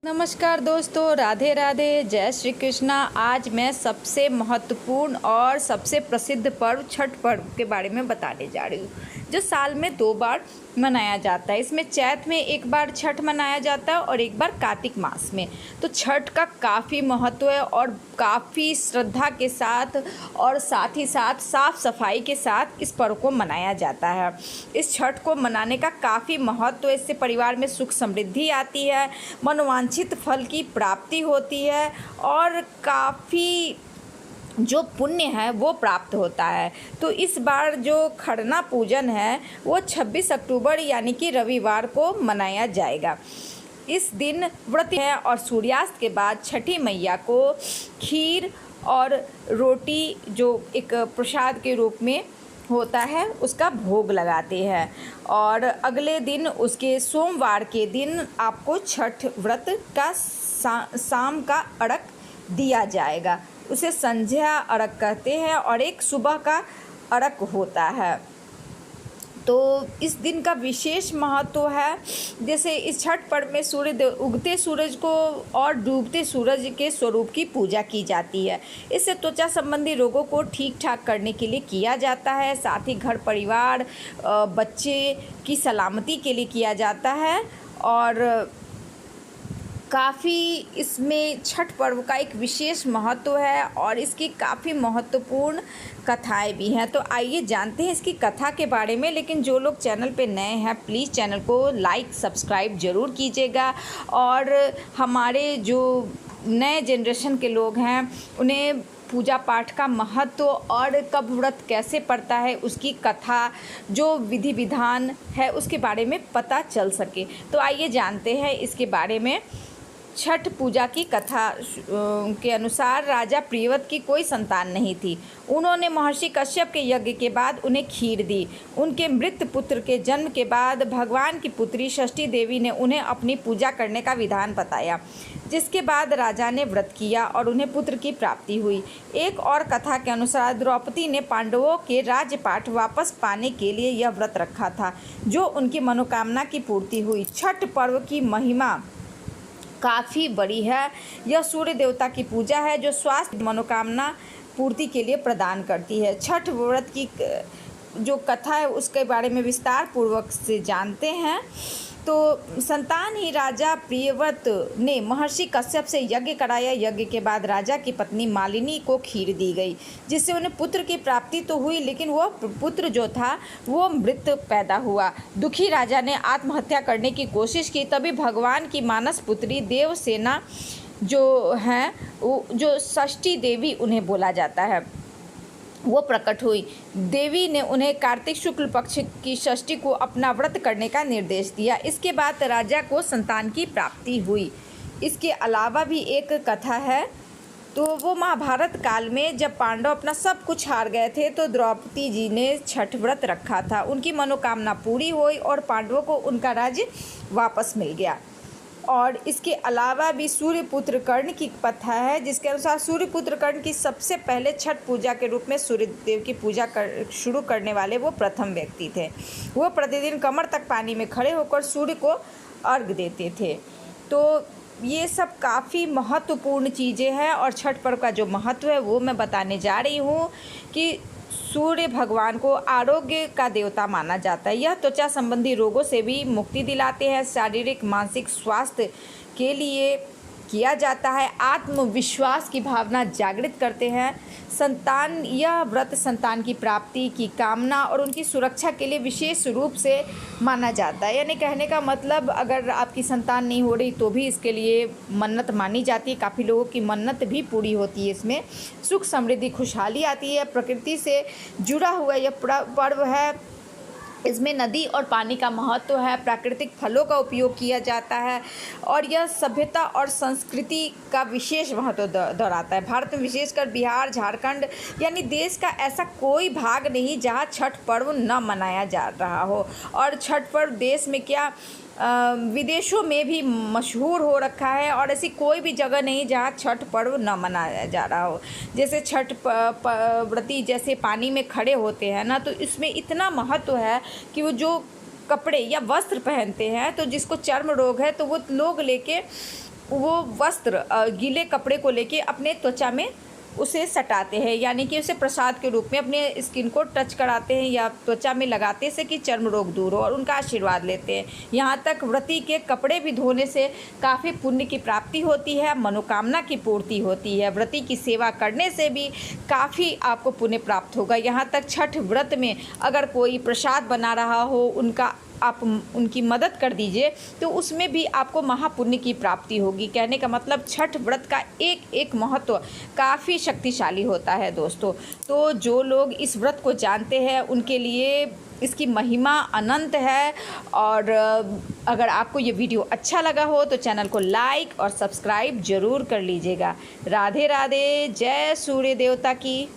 नमस्कार दोस्तों, राधे राधे, जय श्री कृष्णा। आज मैं सबसे महत्वपूर्ण और सबसे प्रसिद्ध पर्व छठ पर्व के बारे में बताने जा रही हूँ, जो साल में 2 बार मनाया जाता है। इसमें चैत में एक बार छठ मनाया जाता है और एक बार कार्तिक मास में। तो छठ का काफ़ी महत्व है और काफ़ी श्रद्धा के साथ और साथ ही साथ साफ सफाई के साथ इस पर्व को मनाया जाता है। इस छठ को मनाने का काफ़ी महत्व है। इससे परिवार में सुख समृद्धि आती है, मनोवांछित फल की प्राप्ति होती है और काफ़ी जो पुण्य है वो प्राप्त होता है। तो इस बार जो खरना पूजन है वो 26 अक्टूबर यानी कि रविवार को मनाया जाएगा। इस दिन व्रत है और सूर्यास्त के बाद छठी मैया को खीर और रोटी, जो एक प्रसाद के रूप में होता है, उसका भोग लगाते हैं। और अगले दिन, उसके सोमवार के दिन, आपको छठ व्रत का शाम का अर्घ दिया जाएगा। उसे संध्या अर्घ कहते हैं और एक सुबह का अर्घ होता है। तो इस दिन का विशेष महत्व है। जैसे इस छठ पर्व में उगते सूरज को और डूबते सूरज के स्वरूप की पूजा की जाती है। इससे त्वचा संबंधी रोगों को ठीक ठाक करने के लिए किया जाता है। साथ ही घर परिवार, बच्चे की सलामती के लिए किया जाता है। और काफ़ी इसमें छठ पर्व का एक विशेष महत्व है और इसकी काफ़ी महत्वपूर्ण कथाएं भी हैं। तो आइए जानते हैं इसकी कथा के बारे में। लेकिन जो लोग चैनल पे नए हैं, प्लीज़ चैनल को लाइक सब्सक्राइब ज़रूर कीजिएगा। और हमारे जो नए जनरेशन के लोग हैं, उन्हें पूजा पाठ का महत्व और कब व्रत कैसे पड़ता है, उसकी कथा, जो विधि विधान है, उसके बारे में पता चल सके। तो आइए जानते हैं इसके बारे में। छठ पूजा की कथा के अनुसार राजा प्रियव्रत की कोई संतान नहीं थी। उन्होंने महर्षि कश्यप के यज्ञ के बाद उन्हें खीर दी। उनके मृत पुत्र के जन्म के बाद भगवान की पुत्री षष्ठी देवी ने उन्हें अपनी पूजा करने का विधान बताया, जिसके बाद राजा ने व्रत किया और उन्हें पुत्र की प्राप्ति हुई। एक और कथा के अनुसार द्रौपदी ने पांडवों के राज्यपाठ वापस पाने के लिए यह व्रत रखा था, जो उनकी मनोकामना की पूर्ति हुई। छठ पर्व की महिमा काफ़ी बड़ी है। यह सूर्य देवता की पूजा है, जो स्वास्थ्य मनोकामना पूर्ति के लिए प्रदान करती है। छठ व्रत की जो कथा है उसके बारे में विस्तार पूर्वक से जानते हैं। तो संतान ही राजा प्रियव्रत ने महर्षि कश्यप से यज्ञ कराया। यज्ञ के बाद राजा की पत्नी मालिनी को खीर दी गई, जिससे उन्हें पुत्र की प्राप्ति तो हुई, लेकिन वह पुत्र जो था वो मृत पैदा हुआ। दुखी राजा ने आत्महत्या करने की कोशिश की। तभी भगवान की मानस पुत्री देवसेना जो हैं, जो षष्ठी देवी उन्हें बोला जाता है, वो प्रकट हुई। देवी ने उन्हें कार्तिक शुक्ल पक्ष की षष्ठी को अपना व्रत करने का निर्देश दिया। इसके बाद राजा को संतान की प्राप्ति हुई। इसके अलावा भी एक कथा है। तो वो महाभारत काल में जब पांडव अपना सब कुछ हार गए थे, तो द्रौपदी जी ने छठ व्रत रखा था। उनकी मनोकामना पूरी हुई और पांडवों को उनका राज्य वापस मिल गया। और इसके अलावा भी सूर्यपुत्र कर्ण की कथा है, जिसके अनुसार सूर्यपुत्र कर्ण की सबसे पहले छठ पूजा के रूप में सूर्यदेव की पूजा शुरू करने वाले वो प्रथम व्यक्ति थे। वो प्रतिदिन कमर तक पानी में खड़े होकर सूर्य को अर्घ देते थे। तो ये सब काफ़ी महत्वपूर्ण चीज़ें हैं और छठ पर्व का जो महत्व है वो मैं बताने जा रही हूँ कि सूर्य भगवान को आरोग्य का देवता माना जाता है। यह त्वचा संबंधी रोगों से भी मुक्ति दिलाते हैं। शारीरिक मानसिक स्वास्थ्य के लिए किया जाता है। आत्मविश्वास की भावना जागृत करते हैं। यह व्रत संतान की प्राप्ति की कामना और उनकी सुरक्षा के लिए विशेष रूप से माना जाता है। यानी कहने का मतलब, अगर आपकी संतान नहीं हो रही तो भी इसके लिए मन्नत मानी जाती है। काफ़ी लोगों की मन्नत भी पूरी होती है। इसमें सुख समृद्धि खुशहाली आती है। प्रकृति से जुड़ा हुआ यह पर्व है। इसमें नदी और पानी का महत्व है। प्राकृतिक फलों का उपयोग किया जाता है और यह सभ्यता और संस्कृति का विशेष महत्व दोहराता है। भारत में विशेषकर बिहार, झारखंड यानी देश का ऐसा कोई भाग नहीं जहां छठ पर्व न मनाया जा रहा हो। और छठ पर्व देश में क्या विदेशों में भी मशहूर हो रखा है और ऐसी कोई भी जगह नहीं जहाँ छठ पर्व न मनाया जा रहा हो। जैसे छठ व्रती जैसे पानी में खड़े होते हैं ना, तो इसमें इतना महत्व है कि वो जो कपड़े या वस्त्र पहनते हैं, तो जिसको चर्म रोग है तो वो लोग लेके वो वस्त्र गीले कपड़े को लेके अपने त्वचा में उसे सटाते हैं, यानी कि उसे प्रसाद के रूप में अपने स्किन को टच कराते हैं या त्वचा में लगाते से कि चर्म रोग दूर हो, और उनका आशीर्वाद लेते हैं। यहाँ तक व्रती के कपड़े भी धोने से काफ़ी पुण्य की प्राप्ति होती है, मनोकामना की पूर्ति होती है। व्रती की सेवा करने से भी काफ़ी आपको पुण्य प्राप्त होगा। यहाँ तक छठ व्रत में अगर कोई प्रसाद बना रहा हो, आप उनकी मदद कर दीजिए तो उसमें भी आपको महापुण्य की प्राप्ति होगी। कहने का मतलब छठ व्रत का एक एक महत्व काफ़ी शक्तिशाली होता है दोस्तों। तो जो लोग इस व्रत को जानते हैं उनके लिए इसकी महिमा अनंत है। और अगर आपको ये वीडियो अच्छा लगा हो तो चैनल को लाइक और सब्सक्राइब ज़रूर कर लीजिएगा। राधे राधे, जय सूर्य देवता की।